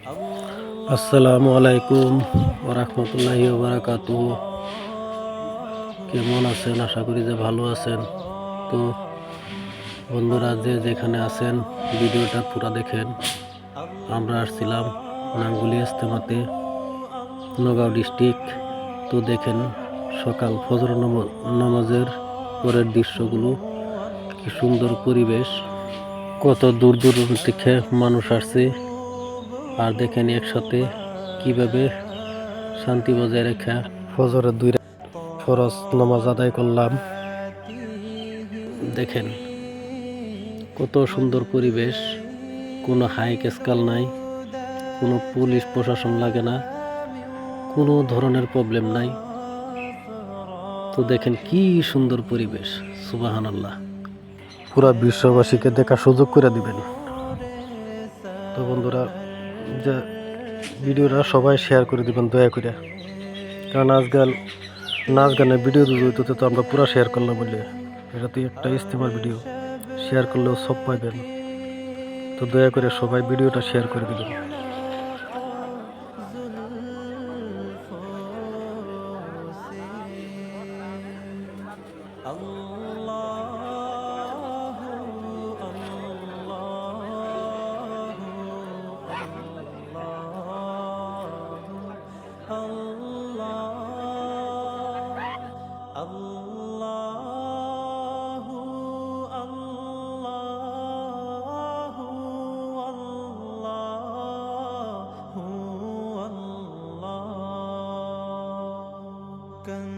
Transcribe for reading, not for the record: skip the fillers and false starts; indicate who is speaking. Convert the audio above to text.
Speaker 1: আসসালামু আলাইকুম ওয়া রাহমাতুল্লাহি ওয়া বারাকাতুহু। কেমন আছেন? আশা করি যে ভালো আছেন। তো বন্ধুরা, যে যেখানে আছেন ভিডিওটা পুরা দেখেন। আমরা আসছিলাম নাঙ্গুলি ইজতেমাতে, নগাঁও ডিস্ট্রিক্ট। তো দেখেন সকাল ফজর নামাজের পরের দৃশ্যগুলো, কি সুন্দর পরিবেশ, কত দূর দূরান্ত থেকে মানুষ আসছে। আর দেখেন একসাথে কিভাবে শান্তি বজায় রেখে ফজরের 2 ফরজ নামাজ আদায় করলাম। দেখেন কত সুন্দর পরিবেশ, কোনো হাইক স্কেল নাই, কোনো পুলিশ প্রশাসন লাগে না, কোনো ধরনের প্রবলেম নাই। তো দেখেন কি সুন্দর পরিবেশ, সুবহানাল্লাহ। পুরা বিশ্ববাসীকে দেখার সুযোগ করে দিবেন। তো বন্ধুরা, যে ভিডিওটা সবাই শেয়ার করে দিবেন দয়া করে, কারণ আজকাল নাচ গানের ভিডিও দিতে তো আমরা পুরো শেয়ার করলাম বলে, এটা তো একটা ইজতেমার ভিডিও, শেয়ার করলেও সব পাইবেন। তো দয়া করে সবাই ভিডিওটা শেয়ার করে দিবেন।
Speaker 2: Kan